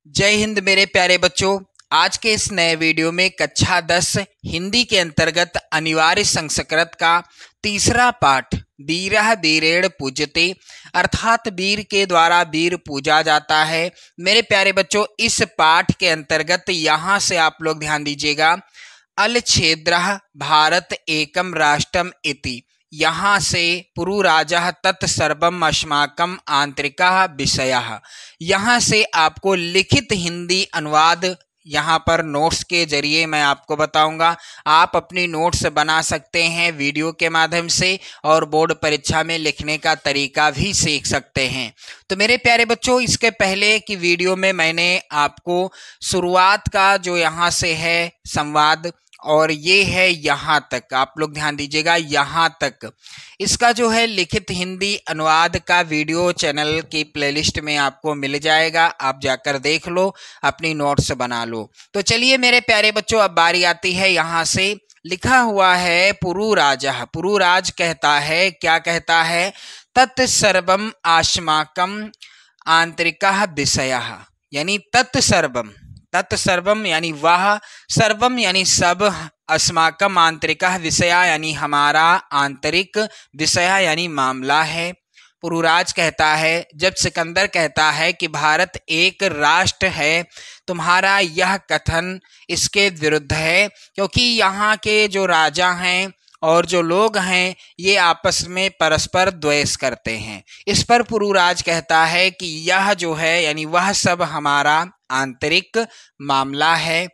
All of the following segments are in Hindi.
जय हिंद मेरे प्यारे बच्चों। आज के इस नए वीडियो में कक्षा 10 हिंदी के अंतर्गत अनिवार्य संस्कृत का तीसरा पाठ वीरः वीरेण पूज्यते अर्थात वीर के द्वारा वीर पूजा जाता है। मेरे प्यारे बच्चों, इस पाठ के अंतर्गत यहाँ से आप लोग ध्यान दीजिएगा, अलछेद्रः भारत एकम राष्ट्रम इति, यहाँ से पुरुराजः तत्सर्वम अस्माकम आंतरिकः विषयः। यहाँ से आपको लिखित हिंदी अनुवाद यहाँ पर नोट्स के जरिए मैं आपको बताऊंगा। आप अपनी नोट्स बना सकते हैं वीडियो के माध्यम से और बोर्ड परीक्षा में लिखने का तरीका भी सीख सकते हैं। तो मेरे प्यारे बच्चों, इसके पहले की वीडियो में मैंने आपको शुरुआत का जो यहाँ से है संवाद और ये है यहाँ तक, आप लोग ध्यान दीजिएगा, यहाँ तक इसका जो है लिखित हिंदी अनुवाद का वीडियो चैनल की प्लेलिस्ट में आपको मिल जाएगा। आप जाकर देख लो, अपनी नोट्स बना लो। तो चलिए मेरे प्यारे बच्चों, अब बारी आती है, यहाँ से लिखा हुआ है पुरुराजः। पुरुराज कहता है, क्या कहता है, तत्सर्वम अस्माकम आंतरिकः विषयः, यानी तत्सर्वम, तत्सर्वम यानी वह, सर्वम यानी सब, अस्माकम आंतरिकः विषय यानी हमारा आंतरिक विषय यानी मामला है। पुरुराज कहता है, जब सिकंदर कहता है कि भारत एक राष्ट्र है, तुम्हारा यह कथन इसके विरुद्ध है, क्योंकि यहाँ के जो राजा हैं और जो लोग हैं ये आपस में परस्पर द्वेष करते हैं। इस पर पुरुराज कहता है कि यह जो है यानी वह सब हमारा आंतरिक मामला है।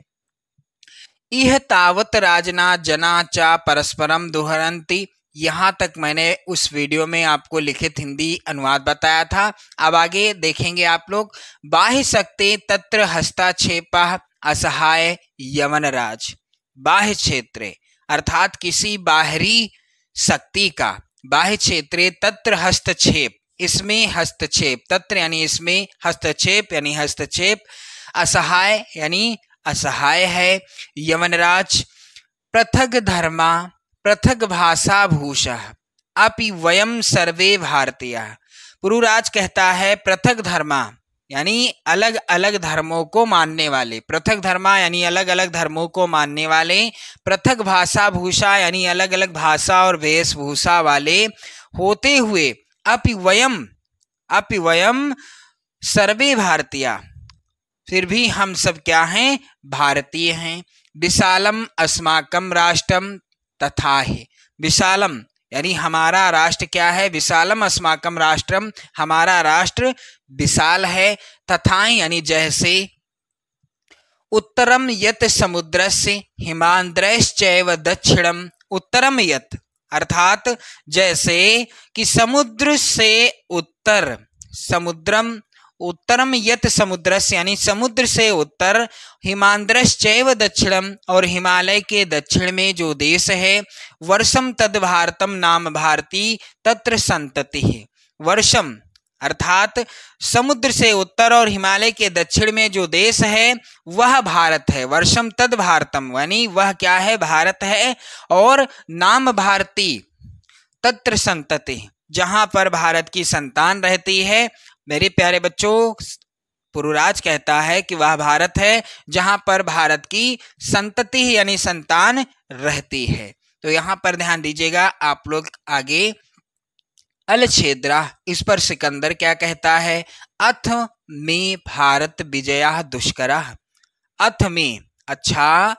इह तावत राजना जना चा परस्परम दुहरंती, यहाँ तक मैंने उस वीडियो में आपको लिखित हिंदी अनुवाद बताया था। अब आगे देखेंगे आप लोग। बाह्य शक्ति तत्र हस्तक्षेपः असहाय यवनराज। बाह्य क्षेत्र अर्थात किसी बाहरी शक्ति का, बाह्य क्षेत्र तत्र हस्तक्षेप, इसमें हस्तक्षेप, तत्र यानी इसमें, हस्तक्षेप यानी हस्तक्षेप, असहाय यानी असहाय है। यवनराज पृथक धर्मा पृथक भाषा भूषः अपि वयम सर्वे भारतीयः। पुरुराज कहता है पृथक धर्मा यानी अलग अलग धर्मों को मानने वाले, पृथक धर्मा यानी अलग अलग धर्मों को मानने वाले, पृथक भाषा भूषा यानी अलग अलग भाषा और वेशभूषा वाले होते हुए अपि वयम सर्वे भारतीय, फिर भी हम सब क्या हैं, भारतीय हैं। विशालम अस्माकम राष्ट्रम तथा है, विशालम यानी हमारा राष्ट्र क्या है, विशालम अस्माकम राष्ट्रम, हमारा राष्ट्र विशाल है। तथा यानी जैसे, उत्तरम यत समुद्रस्य हिमांद्रश्चैव दक्षिणम, उत्तरम यत अर्थात जैसे कि समुद्र से उत्तर, समुद्रम, उत्तरम यत समुद्रस्य यानी समुद्र से उत्तर, हिमांद्रश्चैव दक्षिणम और हिमालय के दक्षिण में जो देश है, वर्षम तद भारतम नाम भारती तत्र संतति है। वर्षम अर्थात समुद्र से उत्तर और हिमालय के दक्षिण में जो देश है वह भारत है। वर्षम तद भारतम यानी वह क्या है, भारत है। और नाम भारती तत्र संतति, जहां पर भारत की संतान रहती है। मेरे प्यारे बच्चों, पुरुराज कहता है कि वह भारत है जहां पर भारत की संतति यानी संतान रहती है। तो यहाँ पर ध्यान दीजिएगा आप लोग आगे। अलछेद्रा, इस पर सिकंदर क्या कहता है, अथ में भारत विजया दुष्करः। अथ में, अच्छा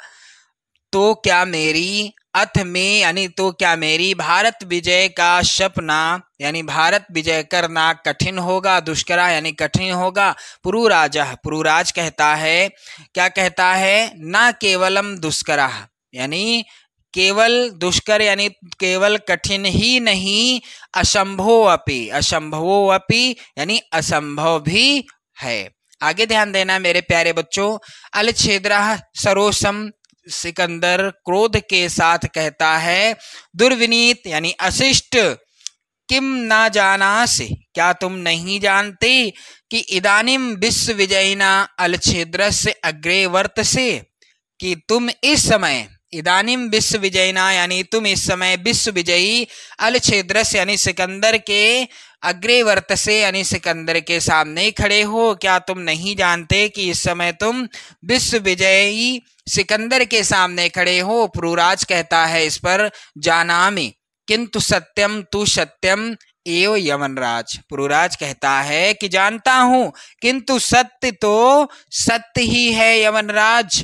तो क्या मेरी, अथ में यानी तो क्या मेरी, भारत विजय का सपना यानी भारत विजय करना कठिन होगा, दुष्करा यानी कठिन होगा। पुरुराजः, पुरुराज कहता है, क्या कहता है, ना केवलम दुष्करा यानी केवल दुष्कर यानी केवल कठिन ही नहीं, असंभव अपि, असंभवो अपि यानी असंभव भी है। आगे ध्यान देना मेरे प्यारे बच्चों। अलछेद्रः सरोसम, सिकंदर क्रोध के साथ कहता है, दुर्विनीत यानी अशिष्ट, किम ना जानासि, क्या तुम नहीं जानते कि इदानीम विश्व विजयिना अलछेद्रस्य अग्रे वर्तसे, कि तुम इस समय, इदानीम विश्व विजयिना यानी तुम इस समय विश्व विजयी, अलछेद्रस्य यानी सिकंदर के अग्रे वर्तसे यानी सिकंदर के सामने खड़े हो। क्या तुम नहीं जानते कि इस समय तुम विश्व विजयी सिकंदर के सामने खड़े हो। पुरुराज कहता है इस पर, जानामि किंतु सत्यम तु सत्यम एव यमनराज। पुरुराज कहता है कि जानता हूं, किंतु सत्य तो सत्य ही है यमनराज।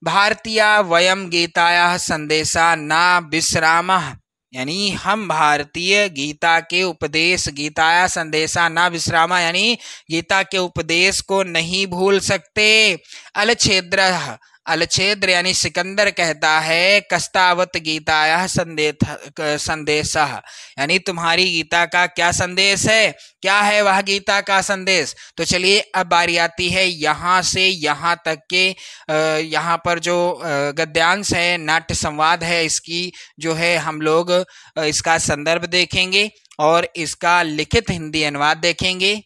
भारतीय वयम गीताया संदेशा ना विश्रामः, यानी हम भारतीय गीता के उपदेश, गीताया संदेशा ना विश्रामा, यानी गीता के उपदेश को नहीं भूल सकते। अलछेद्र, अलछेद्र यानी सिकंदर कहता है, कस्तावत गीताया संदेशः, यानी तुम्हारी गीता का क्या संदेश है, क्या है वह गीता का संदेश। तो चलिए अब बारी आती है यहाँ से यहाँ तक के यहाँ पर जो गद्यांश है, नाट्य संवाद है, इसकी जो है हम लोग इसका संदर्भ देखेंगे और इसका लिखित हिंदी अनुवाद देखेंगे।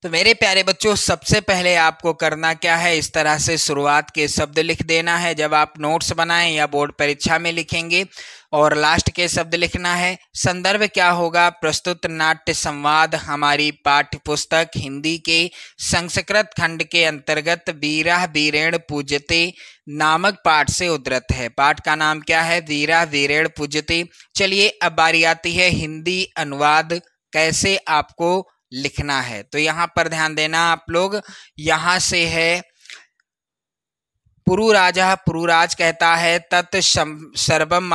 तो मेरे प्यारे बच्चों, सबसे पहले आपको करना क्या है, इस तरह से शुरुआत के शब्द लिख देना है जब आप नोट्स बनाएं या बोर्ड परीक्षा में लिखेंगे, और लास्ट के शब्द लिखना है। संदर्भ क्या होगा, प्रस्तुत नाट्य संवाद हमारी पाठ्य पुस्तक हिंदी के संस्कृत खंड के अंतर्गत वीरा वीरेण पूज्यते नामक पाठ से उद्धृत है। पाठ का नाम क्या है, वीरा वीरेण पूज्यते। चलिए अब बारी आती है हिंदी अनुवाद कैसे आपको लिखना है। तो यहाँ पर ध्यान देना आप लोग, यहाँ से है पुरुराजः, पुरुराज कहता है तत् सर्वम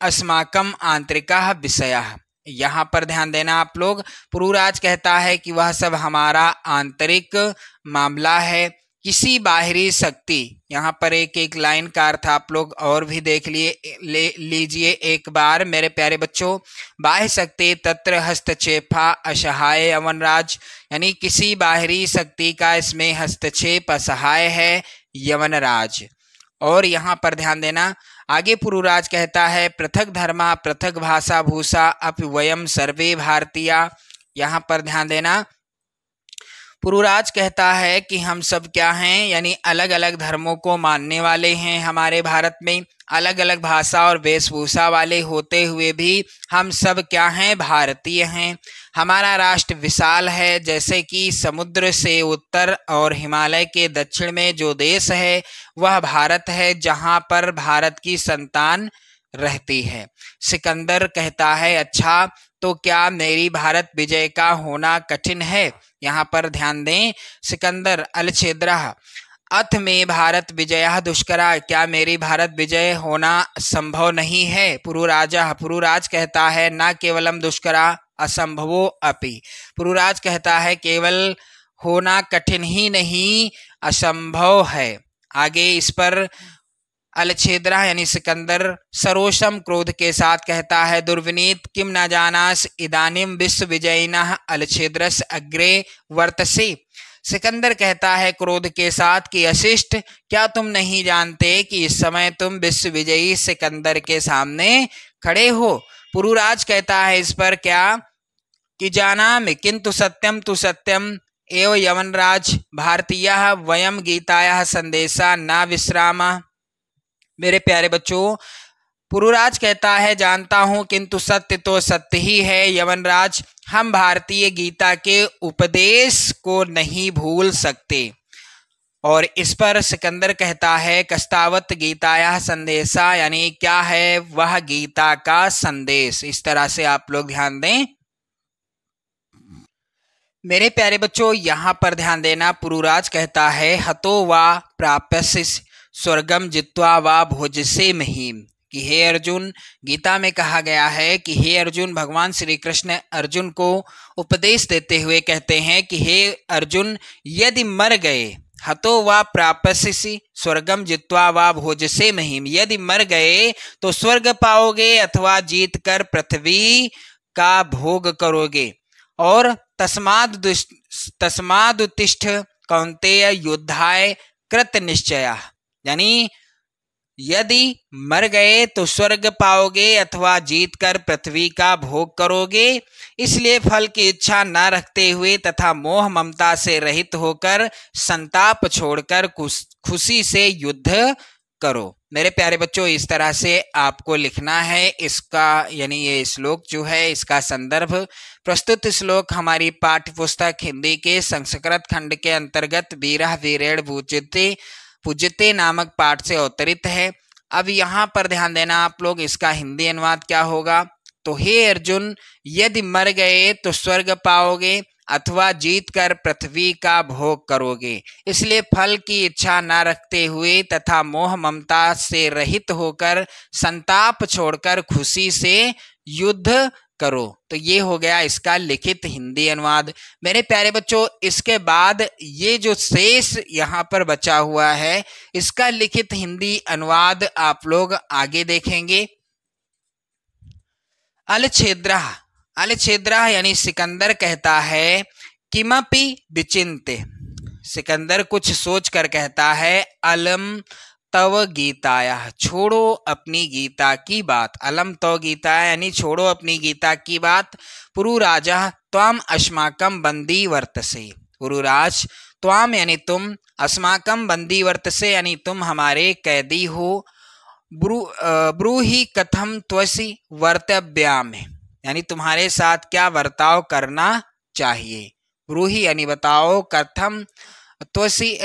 अस्माकम आंतरिकः विषयः। यहाँ पर ध्यान देना आप लोग, पुरुराज कहता है कि वह सब हमारा आंतरिक मामला है। किसी बाहरी शक्ति, यहाँ पर एक एक लाइन का अर्थ आप लोग और भी देख लीजिए एक बार मेरे प्यारे बच्चों। बाह्य शक्ति तत्र हस्तक्षेपा असहाय यमनराज, यानी किसी बाहरी शक्ति का इसमें हस्तक्षेप असहाय है यमनराज। और यहाँ पर ध्यान देना, आगे पुरुराज कहता है पृथक धर्मा पृथक भाषा भूषा अपि वयम सर्वे भारतीया। यहाँ पर ध्यान देना, पुरुराज कहता है कि हम सब क्या हैं, यानी अलग अलग धर्मों को मानने वाले हैं। हमारे भारत में अलग अलग भाषा और वेशभूषा वाले होते हुए भी हम सब क्या हैं, भारतीय हैं। हमारा राष्ट्र विशाल है, जैसे कि समुद्र से उत्तर और हिमालय के दक्षिण में जो देश है वह भारत है, जहाँ पर भारत की संतान रहती है। सिकंदर कहता है अच्छा, तो क्या मेरी भारत विजय का होना कठिन है। यहाँ पर ध्यान दें, सिकंदर अलछेद्रः अथ में भारत विजय दुष्करा, क्या मेरी भारत विजय होना संभव नहीं है। पुरुराजः, पुरुराज कहता है न केवलम दुष्करा असंभवो अपि, पुरुराज कहता है केवल होना कठिन ही नहीं असंभव है। आगे इस पर अलछेद्रा यानी सिकंदर सरोषम क्रोध के साथ कहता है, दुर्विनीत किम न जानास इदानीम विश्व विजयिनः अलछेद्रस अग्रे वर्तसे। सिकंदर कहता है क्रोध के साथ कि अशिष्ट, क्या तुम नहीं जानते कि इस समय तुम विश्व विजयी सिकंदर के सामने खड़े हो। पुरुराज कहता है इस पर क्या, कि जानामि किंतु सत्यम तु सत्यम एव यमनराज भारतीयः वयम गीतायाः संदेशा न विश्रामः। मेरे प्यारे बच्चों, पुरुराज कहता है जानता हूं किंतु सत्य तो सत्य ही है यमनराज, हम भारतीय गीता के उपदेश को नहीं भूल सकते। और इस पर सिकंदर कहता है कस्तावत गीताया संदेशा, यानी क्या है वह गीता का संदेश। इस तरह से आप लोग ध्यान दें। मेरे प्यारे बच्चों, यहाँ पर ध्यान देना, पुरुराज कहता है हतो वा प्राप्यसि स्वर्गम जित्वा वा भोजसे महीम, कि हे अर्जुन, गीता में कहा गया है कि हे अर्जुन, भगवान श्री कृष्ण अर्जुन को उपदेश देते हुए कहते हैं कि हे अर्जुन, यदि मर गए, हतो वा प्राप्यसि स्वर्गम जित्वा वा भोजसे महीम, यदि मर गए तो स्वर्ग पाओगे अथवा जीत कर पृथ्वी का भोग करोगे। और तस्मादुत्तिष्ठ कौन्तेय युद्धाय कृत निश्चय, यानी यदि मर गए तो स्वर्ग पाओगे अथवा जीतकर पृथ्वी का भोग करोगे, इसलिए फल की इच्छा न रखते हुए तथा मोह ममता से रहित होकर संताप छोड़कर खुशी से युद्ध करो। मेरे प्यारे बच्चों, इस तरह से आपको लिखना है। इसका यानी ये श्लोक जो है इसका संदर्भ, प्रस्तुत श्लोक हमारी पाठ्य पुस्तक हिंदी के संस्कृत खंड के अंतर्गत वीरः वीरेण पूज्यते पूज्यते नामक पाठ से अवतरित है। अब यहाँ पर ध्यान देना आप लोग, इसका हिंदी अनुवाद क्या होगा। तो हे अर्जुन, यदि मर गए तो स्वर्ग पाओगे अथवा जीत कर पृथ्वी का भोग करोगे। इसलिए फल की इच्छा न रखते हुए तथा मोह ममता से रहित होकर संताप छोड़कर खुशी से युद्ध करो। तो ये हो गया इसका लिखित हिंदी अनुवाद। मेरे प्यारे बच्चों, इसके बाद ये जो शेष यहाँ पर बचा हुआ है इसका लिखित हिंदी अनुवाद आप लोग आगे देखेंगे। अलछेद्रः, अलछेद्रः यानी सिकंदर कहता है किमपि विचिन्त्य, सिकंदर कुछ सोच कर कहता है अलम तव गीताया, छोड़ो अपनी गीता की बात। अलम तव गीताया यानी छोड़ो अपनी गीता की बात। पुरुराजा त्वाम अस्माकं बंदी वर्तसे, पुरुराज त्वाम यानी तुम, अस्माकं बंदी वर्तसे यानी तुम हमारे कैदी हो। ब्रूहि कथम त्वसि वर्तव्याम यानी तुम्हारे साथ क्या वर्ताव करना चाहिए। ब्रूहि यानी बताओ, कथम त्वसि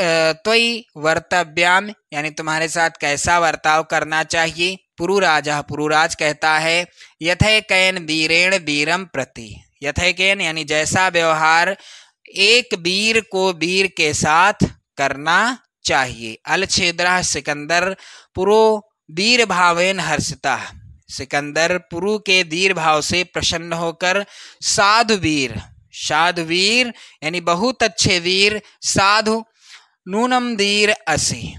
त्वयि वर्तव्याम यानी तुम्हारे साथ कैसा वर्ताव करना चाहिए। पुरुराजा, पुरुराज कहता है यथैकेन वीरेण वीरम प्रति, यथैकेन यानी जैसा व्यवहार एक वीर को वीर के साथ करना चाहिए। अलछेद्रः सिकंदर पुरो वीर भावेन हर्षिता, सिकंदर पुरु के वीर भाव से प्रसन्न होकर साधु वीर, साधु वीर यानी बहुत अच्छे वीर, साधु नूनम वीर असि,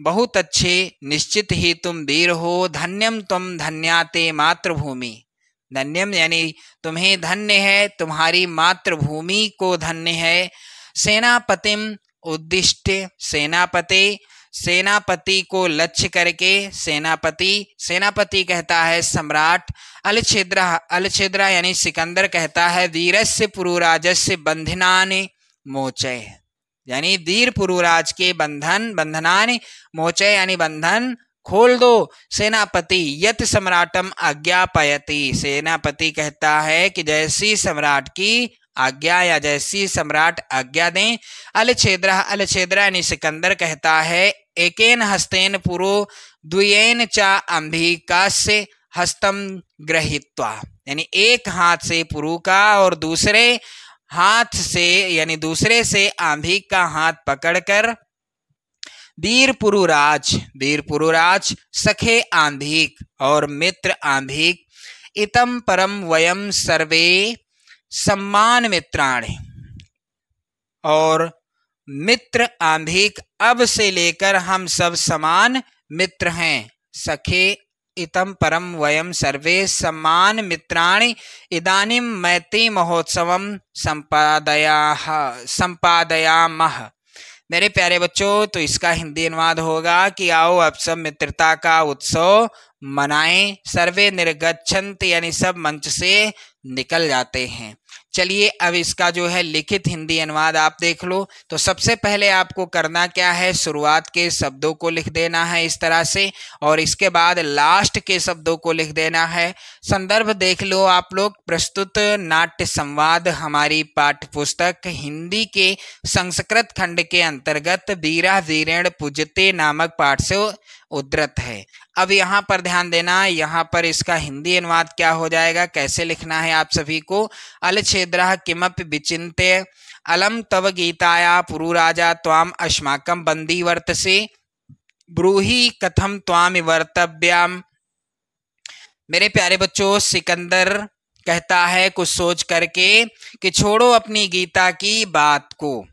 बहुत अच्छे निश्चित ही तुम वीर हो। धन्यम तुम धन्याते मातृभूमि, धन्यम यानी तुम्हें धन्य है, तुम्हारी मातृभूमि को धन्य है। सेनापतिम उद्दिष्ट, सेनापति, सेनापति को लक्ष्य करके, सेनापति, सेनापति कहता है सम्राट। अलछेद्रः, अलछेद्रः यानी सिकंदर कहता है वीरस्य पुरुराजस्य बंधनानि मोचय, यानी वीर पुरुराज के बंधन, बंधनानि मोचय यानी बंधन खोल दो। सेनापति यत सम्राटम आज्ञापयति, सेनापति कहता है कि जैसी सम्राट की आज्ञा या जैसी सम्राट आज्ञा दें। अलछेद्रः, अलछेद्रः यानी सिकंदर कहता है एकेन हस्तेन पुरो द्वयेन च अंबिकास्य हस्तम गृहीत्वा, यानी एक हाथ से पुरु का और दूसरे हाथ से यानी दूसरे से आंभिक का हाथ पकड़कर वीर पुरुराज, वीर पुरुराज सखे आंभिक और मित्र आंभिक, इतम परम वयम सर्वे सम्मान मित्राणि, और मित्र आंभिक अब से लेकर हम सब समान मित्र हैं। सखे इतम परम वयम सर्वे सम्मान मित्राणि इदानीं मैत्री महोत्सवम संपादयामः। मेरे प्यारे बच्चों, तो इसका हिंदी अनुवाद होगा कि आओ अब सब मित्रता का उत्सव मनाएं। सर्वे निर्गच्छन्ति यानी सब मंच से निकल जाते हैं। चलिए अब इसका जो है लिखित हिंदी अनुवाद आप देख लो। तो सबसे पहले आपको करना क्या है, शुरुआत के शब्दों को लिख देना है इस तरह से, और इसके बाद लास्ट के शब्दों को लिख देना है। संदर्भ देख लो आप लोग, प्रस्तुत नाट्य संवाद हमारी पाठ्य पुस्तक हिंदी के संस्कृत खंड के अंतर्गत वीरः वीरेण पूज्यते नामक पाठ से उद्धृत है। अब यहाँ पर ध्यान देना, यहाँ पर इसका हिंदी अनुवाद क्या हो जाएगा, कैसे लिखना है आप सभी को। अलछेद्रः किमपि विचिन्त्य अलम तव गीताया पुरुराजा त्वाम अस्माकं बंदी वर्तसे ब्रूहि कथम त्वामि वर्तव्याम। मेरे प्यारे बच्चों, सिकंदर कहता है कुछ सोच करके कि छोड़ो अपनी गीता की बात को।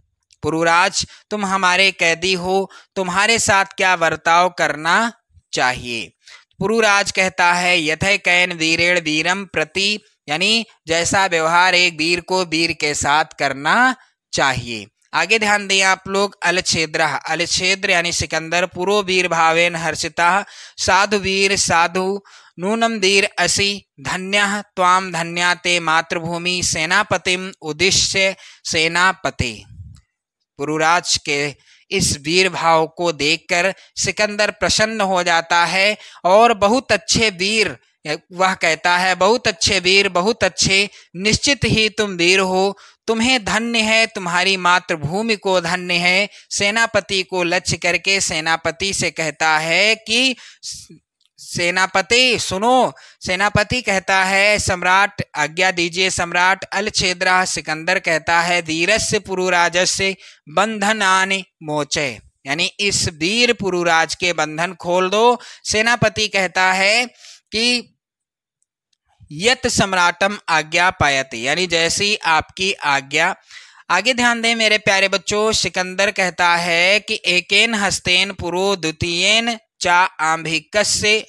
पुरुराज तुम हमारे कैदी हो, तुम्हारे साथ क्या बर्ताव करना चाहिए। पुरुराज कहता है यथैकेन वीरेण वीरम प्रति, यानी जैसा व्यवहार एक वीर को वीर के साथ करना चाहिए। आगे ध्यान दें आप लोग। अलछेद्रः, अलछेद्र यानी सिकंदर पुरो वीर भावेन हर्षितः साधु वीर साधु नूनम वीर असि धन्यः त्वाम धन्याते मातृभूमि सेनापतिम उद्दिश्य सेनापते। पुरुराज के इस वीर भाव को देखकर सिकंदर प्रसन्न हो जाता है और बहुत अच्छे वीर, वह कहता है बहुत अच्छे वीर, बहुत अच्छे, निश्चित ही तुम वीर हो, तुम्हें धन्य है, तुम्हारी मातृभूमि को धन्य है। सेनापति को लक्ष्य करके सेनापति से कहता है कि सेनापति सुनो। सेनापति कहता है सम्राट आज्ञा दीजिए सम्राट। अलछेद्रा सिकंदर कहता है धीरस्य पुरुराजस्य बंधनानि मोचय, यानी इस वीर पुरुराज के बंधन खोल दो। सेनापति कहता है कि यत सम्राटम आज्ञा पायति, यानी जैसी आपकी आज्ञा। आगे ध्यान दें मेरे प्यारे बच्चों, सिकंदर कहता है कि एकेन हस्तेन पुरो द्वितीयेन चा आंभिकस्य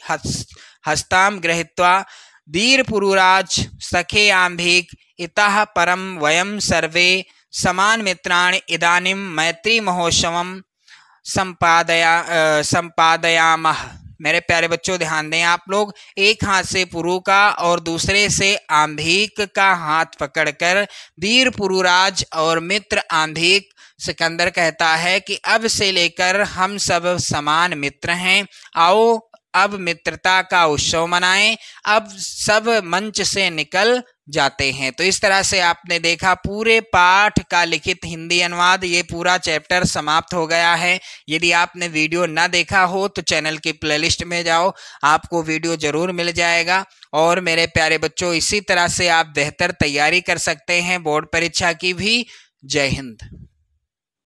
हस्ताम गृहीत्वा वीर पुरुराज सखे आंभिक इतः परम वयम सर्वे समान मित्राणि इदानीं मैत्री महोत्सवम संपादयामः। मेरे प्यारे बच्चों ध्यान दें आप लोग, एक हाथ से पुरु का और दूसरे से आंभिक का हाथ पकड़कर वीर पुरुराज और मित्र आंभिक, सिकंदर कहता है कि अब से लेकर हम सब समान मित्र हैं, आओ अब मित्रता का उत्सव मनाएं, अब सब मंच से निकल जाते हैं। तो इस तरह से आपने देखा पूरे पाठ का लिखित हिंदी अनुवाद, ये पूरा चैप्टर समाप्त हो गया है। यदि आपने वीडियो ना देखा हो तो चैनल की प्लेलिस्ट में जाओ, आपको वीडियो जरूर मिल जाएगा। और मेरे प्यारे बच्चों इसी तरह से आप बेहतर तैयारी कर सकते हैं बोर्ड परीक्षा की भी। जय हिंद।